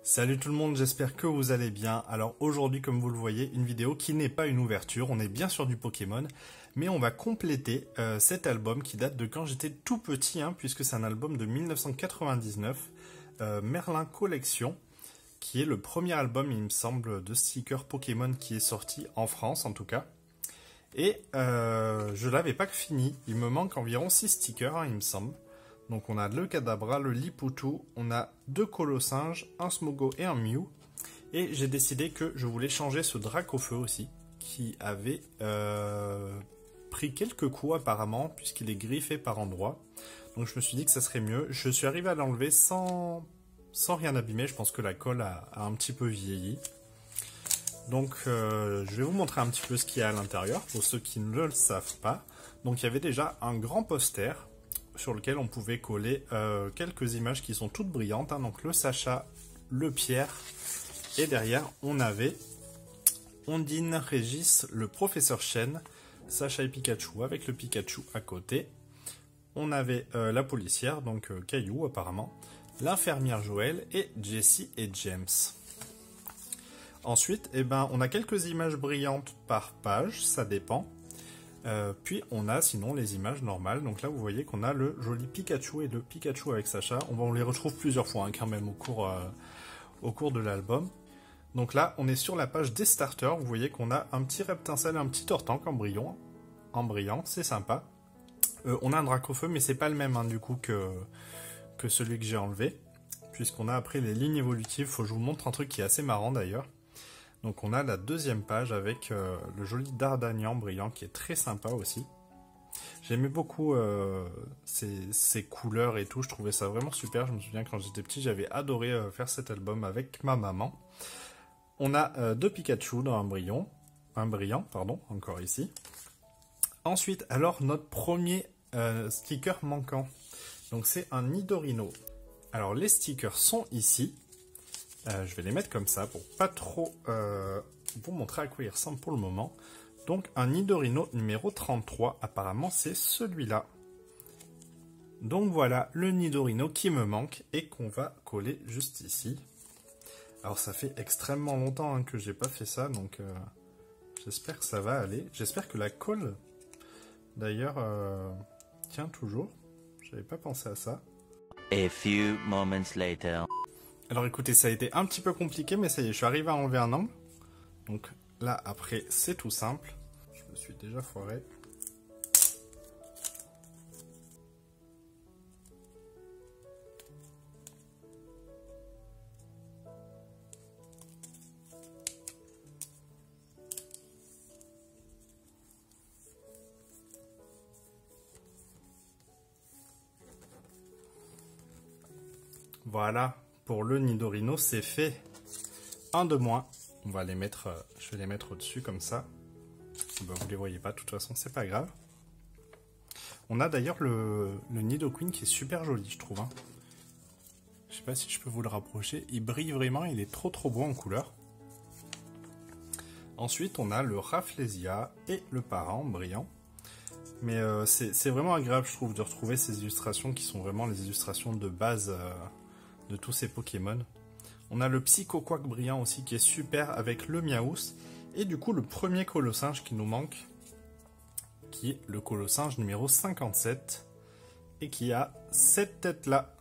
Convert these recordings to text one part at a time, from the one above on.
Salut tout le monde, j'espère que vous allez bien. Alors aujourd'hui, comme vous le voyez, une vidéo qui n'est pas une ouverture, on est bien sûr du Pokémon, mais on va compléter cet album qui date de quand j'étais tout petit, puisque c'est un album de 1999, Merlin Collection, qui est le premier album, il me semble, de stickers Pokémon qui est sorti en France en tout cas. Et je l'avais pas fini, il me manque environ 6 stickers, il me semble. Donc on a le Kadabra, le Liputu, on a 2 Colossinges, un Smogo et un Mew. Et j'ai décidé que je voulais changer ce Dracofeu aussi, qui avait pris quelques coups apparemment, puisqu'il est griffé par endroits. Donc je me suis dit que ça serait mieux. Je suis arrivé à l'enlever sans rien abîmer, je pense que la colle a un petit peu vieilli. Donc je vais vous montrer un petit peu ce qu'il y a à l'intérieur, pour ceux qui ne le savent pas. Donc il y avait déjà un grand poster sur lequel on pouvait coller quelques images qui sont toutes brillantes, donc le Sacha, le Pierre, et derrière on avait Ondine, Régis, le professeur Chen, Sacha et Pikachu avec le Pikachu à côté. On avait la policière, donc Caillou apparemment, l'infirmière Joël et Jessie et James. Ensuite, on a quelques images brillantes par page, ça dépend. Puis on a sinon les images normales. Donc là vous voyez qu'on a le joli Pikachu et le Pikachu avec Sacha. On les retrouve plusieurs fois quand même au cours de l'album. Donc là on est sur la page des starters. Vous voyez qu'on a un petit Reptincelle et un petit Tortank en brillant. C'est sympa. On a un Dracofeu mais c'est pas le même du coup que celui que j'ai enlevé. Puisqu'on a après les lignes évolutives. Faut que je vous montre un truc qui est assez marrant d'ailleurs. Donc on a la deuxième page avec le joli Dardanian brillant qui est très sympa aussi. J'aimais beaucoup ces couleurs et tout, je trouvais ça vraiment super. Je me souviens quand j'étais petit, j'avais adoré faire cet album avec ma maman. On a 2 Pikachu dans un brillant, encore ici. Ensuite, alors notre premier sticker manquant, donc c'est un Nidorino. Alors les stickers sont ici. Je vais les mettre comme ça pour pas trop vous montrer à quoi il ressemble pour le moment. Donc un Nidorino numéro 33, apparemment c'est celui-là. Donc voilà le Nidorino qui me manque et qu'on va coller juste ici. Alors ça fait extrêmement longtemps que j'ai pas fait ça, donc j'espère que ça va aller. J'espère que la colle d'ailleurs tient toujours. J'avais pas pensé à ça. A few moments later. Alors écoutez, ça a été un petit peu compliqué, mais ça y est, je suis arrivé à enlever un angle. Donc là, après, c'est tout simple. Je me suis déjà foiré. Voilà. Pour le Nidorino, c'est fait. Un de moins. On va les mettre, je vais les mettre au-dessus comme ça. Vous les voyez pas, de toute façon, c'est pas grave. On a d'ailleurs le Nidoqueen qui est super joli, je trouve. Je sais pas si je peux vous le rapprocher. Il brille vraiment, il est trop beau en couleur. Ensuite, on a le Rafflesia et le Parent brillant. Mais c'est vraiment agréable, je trouve, de retrouver ces illustrations qui sont vraiment les illustrations de base de tous ces Pokémon. On a le Psychoquack brillant aussi qui est super avec le Miaous. Et du coup le premier Colossinge qui nous manque, qui est le Colossinge numéro 57. Et qui a cette tête là.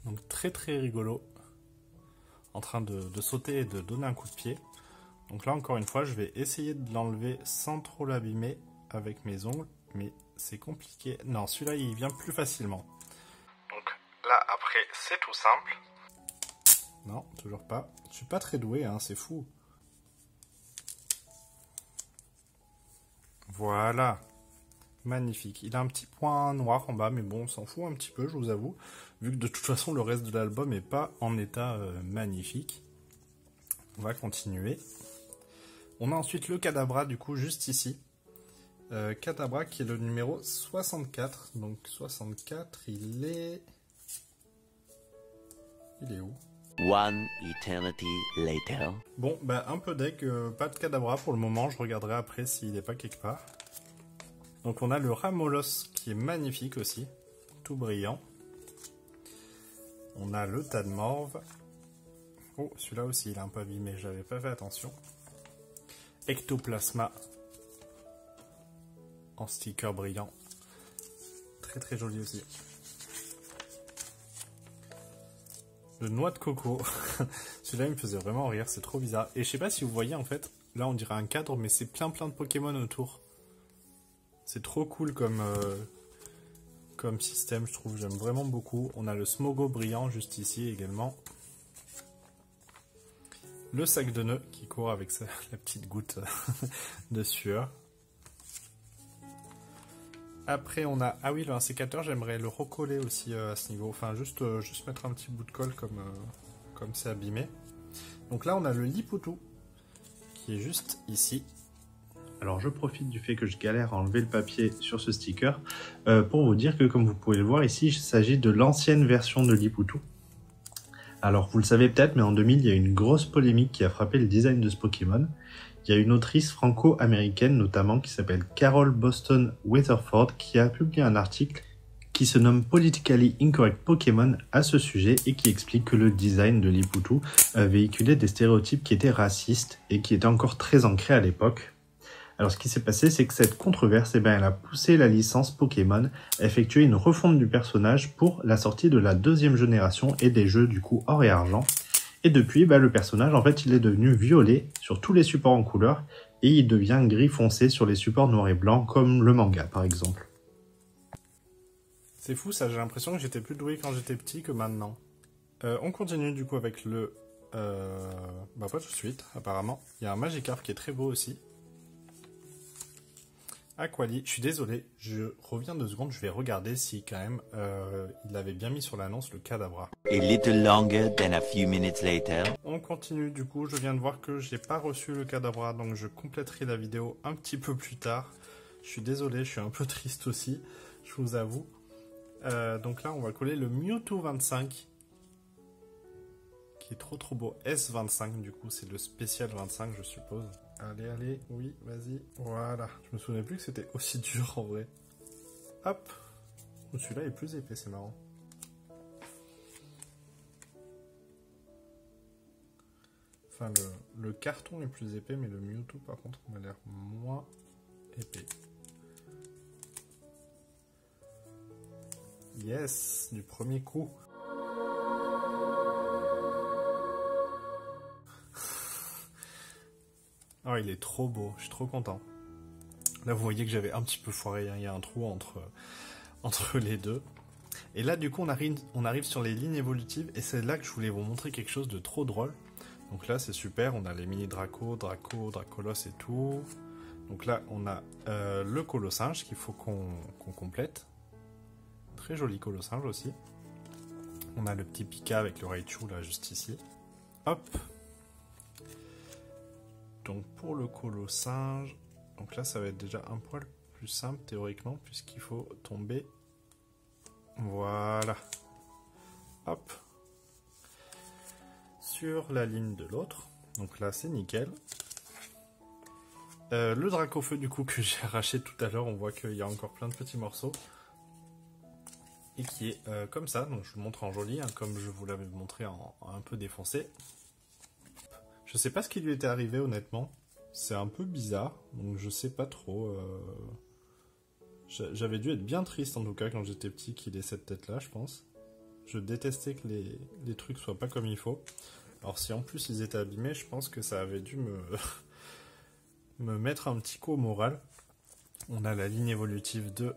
Donc très rigolo. En train de sauter et de donner un coup de pied. Donc là encore une fois je vais essayer de l'enlever sans trop l'abîmer avec mes ongles. Mais c'est compliqué. Non, celui-là il vient plus facilement. Donc là après c'est tout simple. Non, toujours pas. Je suis pas très doué, c'est fou. Voilà. Magnifique. Il a un petit point noir en bas, mais bon, on s'en fout un petit peu, je vous avoue. Vu que de toute façon, le reste de l'album n'est pas en état magnifique. On va continuer. On a ensuite le Kadabra, du coup, juste ici. Kadabra qui est le numéro 64. Donc 64, il est où? One eternity later. Bon, un peu deg, pas de Kadabra pour le moment, je regarderai après s'il n'est pas quelque part. Donc on a le Ramolos qui est magnifique aussi, tout brillant. On a le Tadmorve. Oh, celui-là aussi, il est un peu abîmé, j'avais pas fait attention. Ectoplasma. En sticker brillant. Très très joli aussi. Le noix de coco. Celui-là, il me faisait vraiment rire, c'est trop bizarre. Et je sais pas si vous voyez, en fait, là on dirait un cadre, mais c'est plein de Pokémon autour. C'est trop cool comme système, je trouve. J'aime vraiment beaucoup. On a le Smogo brillant juste ici également. Le sac de nœuds qui court avec la petite goutte de sueur. Après on a... Ah oui, le sécateur, j'aimerais le recoller aussi à ce niveau. Enfin, juste mettre un petit bout de colle comme c'est abîmé. Donc là, on a le Lipoutou qui est juste ici. Alors je profite du fait que je galère à enlever le papier sur ce sticker pour vous dire que, comme vous pouvez le voir ici, il s'agit de l'ancienne version de Lipoutou. Alors vous le savez peut-être, mais en 2000, il y a eu une grosse polémique qui a frappé le design de ce Pokémon. Il y a une autrice franco-américaine notamment qui s'appelle Carol Boston Weatherford qui a publié un article qui se nomme Politically Incorrect Pokémon à ce sujet et qui explique que le design de Lipoutou véhiculait des stéréotypes qui étaient racistes et qui étaient encore très ancrés à l'époque. Alors ce qui s'est passé, c'est que cette controverse, elle a poussé la licence Pokémon à effectuer une refonte du personnage pour la sortie de la 2e génération et des jeux du coup or et argent. Et depuis, le personnage, en fait, il est devenu violet sur tous les supports en couleur et il devient gris foncé sur les supports noir et blanc comme le manga par exemple. C'est fou ça, j'ai l'impression que j'étais plus doué quand j'étais petit que maintenant. On continue du coup avec le... pas tout de suite apparemment. Il y a un Magikarp qui est très beau aussi. Aquali, je suis désolé, je reviens 2 secondes, je vais regarder si quand même il avait bien mis sur l'annonce le Kadabra. A little longer than a few minutes later. On continue du coup, je viens de voir que j'ai pas reçu le Kadabra, donc je compléterai la vidéo un petit peu plus tard. Je suis désolé, je suis un peu triste aussi, je vous avoue. Donc là on va coller le Mewtwo 25. Qui est trop beau. S25 du coup, c'est le spécial 25 je suppose. Allez, oui, vas-y. Voilà. Je me souvenais plus que c'était aussi dur en vrai. Hop. Celui-là est plus épais, c'est marrant. Enfin, le carton est plus épais, mais le Mewtwo par contre m'a l'air moins épais. Yes, du premier coup. Oh, il est trop beau, je suis trop content. Là, vous voyez que j'avais un petit peu foiré, hein. Il y a un trou entre les deux. Et là, du coup, on arrive sur les lignes évolutives, et c'est là que je voulais vous montrer quelque chose de trop drôle. Donc là, c'est super, on a les mini Dracolos et tout. Donc là, on a le Colossinge qu'il faut qu'on complète. Très joli Colossinge aussi. On a le petit Pika avec le Raichu, là, juste ici. Hop. Donc pour le Colossinge, donc là ça va être déjà un poil plus simple théoriquement puisqu'il faut tomber, voilà, hop, sur la ligne de l'autre, donc là c'est nickel. Le Dracofeu du coup que j'ai arraché tout à l'heure, on voit qu'il y a encore plein de petits morceaux et qui est comme ça, donc je vous le montre en joli, hein, comme je vous l'avais montré en un peu défoncé. Je sais pas ce qui lui était arrivé honnêtement, c'est un peu bizarre, donc je sais pas trop. J'avais dû être bien triste en tout cas quand j'étais petit qu'il ait cette tête là, je pense. Je détestais que les trucs soient pas comme il faut. Alors si en plus ils étaient abîmés, je pense que ça avait dû me mettre un petit coup au moral. On a la ligne évolutive de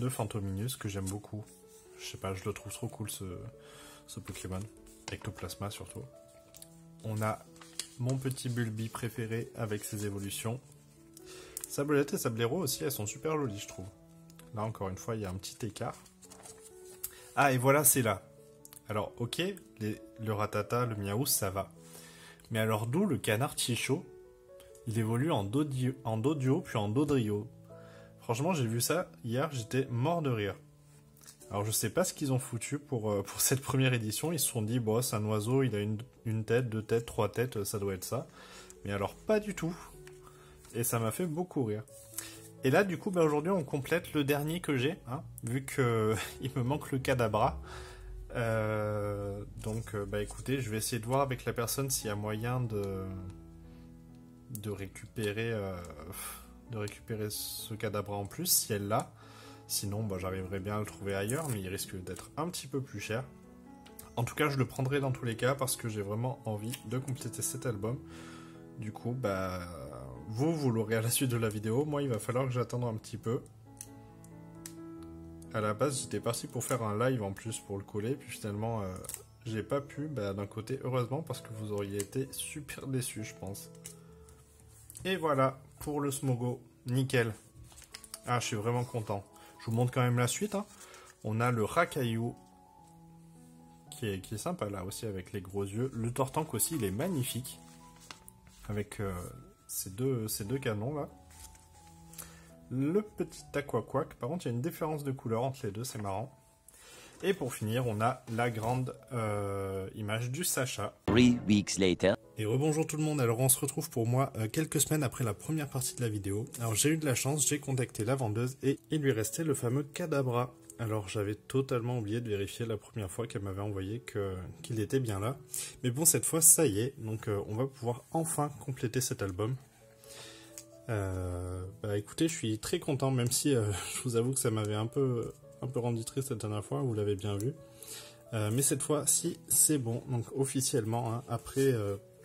Fantominus que j'aime beaucoup. Je sais pas, je le trouve trop cool ce Pokémon. Ectoplasma surtout. On a mon petit Bulbi préféré avec ses évolutions. Sablette et Sablero aussi, elles sont super jolies, je trouve. Là, encore une fois, il y a un petit écart. Ah, et voilà, c'est là. Alors, ok, le Ratata, le Miaou, ça va. Mais alors, d'où le canard Ticho? Il évolue en Dodio, puis en Dodrio. Franchement, j'ai vu ça hier, j'étais mort de rire. Alors je sais pas ce qu'ils ont foutu pour cette première édition, ils se sont dit bon c'est un oiseau, il a une tête, 2 têtes, 3 têtes, ça doit être ça. Mais alors pas du tout. Et ça m'a fait beaucoup rire. Et là du coup aujourd'hui on complète le dernier que j'ai, hein, vu que il me manque le Kadabra. Donc bah écoutez, je vais essayer de voir avec la personne s'il y a moyen de récupérer ce cadabra en plus, si elle l'a. Sinon, bah, j'arriverai bien à le trouver ailleurs, mais il risque d'être un petit peu plus cher. En tout cas, je le prendrai dans tous les cas parce que j'ai vraiment envie de compléter cet album. Du coup, bah, vous l'aurez à la suite de la vidéo. Moi, il va falloir que j'attende un petit peu. À la base, j'étais parti pour faire un live en plus pour le coller, puis finalement, j'ai pas pu. Bah, d'un côté, heureusement, parce que vous auriez été super déçus, je pense. Et voilà, pour le Smogo, nickel. Ah, je suis vraiment content. Je vous montre quand même la suite. Hein. On a le Racaillou, qui est sympa là aussi, avec les gros yeux. Le Tortank aussi, il est magnifique, avec ces deux canons là. Le petit Aquaquack, par contre il y a une différence de couleur entre les deux, c'est marrant. Et pour finir, on a la grande image du Sacha. 3 weeks later. Et rebonjour tout le monde, alors on se retrouve pour moi quelques semaines après la première partie de la vidéo. Alors j'ai eu de la chance, j'ai contacté la vendeuse et il lui restait le fameux cadabra. Alors j'avais totalement oublié de vérifier la première fois qu'elle m'avait envoyé qu'il était bien là. Mais bon, cette fois ça y est, donc on va pouvoir enfin compléter cet album. Bah écoutez, je suis très content, même si je vous avoue que ça m'avait un peu rendu triste la dernière fois, vous l'avez bien vu. Mais cette fois-ci c'est bon, donc officiellement, hein, après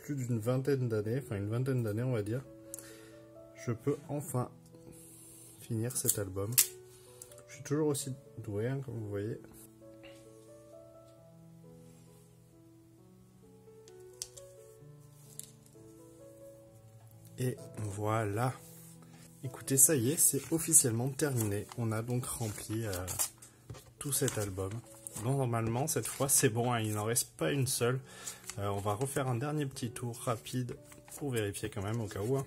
plus d'une vingtaine d'années, enfin une vingtaine d'années on va dire, je peux enfin finir cet album. Je suis toujours aussi doué, hein, comme vous voyez. Et voilà. Écoutez, ça y est, c'est officiellement terminé. On a donc rempli tout cet album. Donc normalement, cette fois, c'est bon, hein, il n'en reste pas une seule. On va refaire un dernier petit tour rapide pour vérifier quand même au cas où. Hein.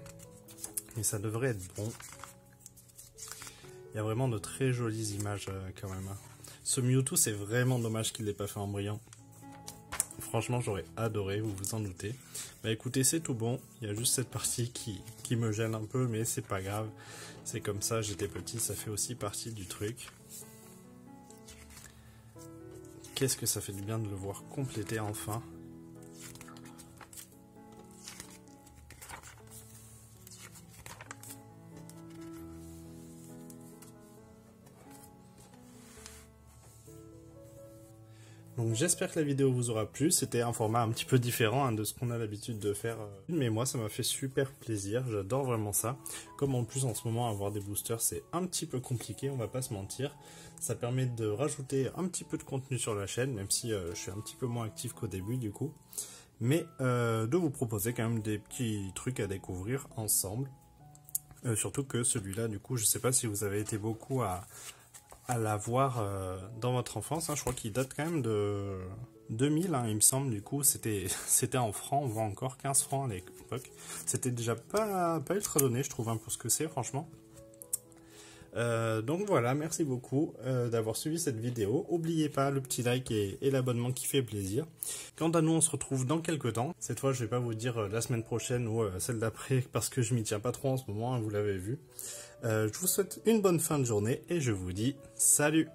Mais ça devrait être bon. Il y a vraiment de très jolies images quand même. Hein. Ce Mewtwo, c'est vraiment dommage qu'il ne l'ait pas fait en brillant. Franchement, j'aurais adoré, vous vous en doutez. Bah écoutez, c'est tout bon. Il y a juste cette partie qui me gêne un peu, mais c'est pas grave. C'est comme ça, j'étais petit, ça fait aussi partie du truc. Qu'est-ce que ça fait du bien de le voir compléter enfin. Donc j'espère que la vidéo vous aura plu, c'était un format un petit peu différent hein, de ce qu'on a l'habitude de faire. Mais moi ça m'a fait super plaisir, j'adore vraiment ça. Comme en plus en ce moment avoir des boosters c'est un petit peu compliqué, on va pas se mentir. Ça permet de rajouter un petit peu de contenu sur la chaîne, même si je suis un petit peu moins actif qu'au début du coup. Mais de vous proposer quand même des petits trucs à découvrir ensemble. Surtout que celui-là du coup je sais pas si vous avez été beaucoup à la voir dans votre enfance, hein. Je crois qu'il date quand même de 2000, hein, il me semble, du coup c'était en francs, on voit encore 15 francs à l'époque. C'était déjà pas ultra donné, je trouve, hein, pour ce que c'est, franchement. Donc voilà, merci beaucoup d'avoir suivi cette vidéo. N'oubliez pas le petit like et l'abonnement qui fait plaisir. Quant à nous, on se retrouve dans quelques temps. Cette fois, je vais pas vous dire la semaine prochaine ou celle d'après parce que je m'y tiens pas trop en ce moment, hein, vous l'avez vu. Je vous souhaite une bonne fin de journée et je vous dis salut!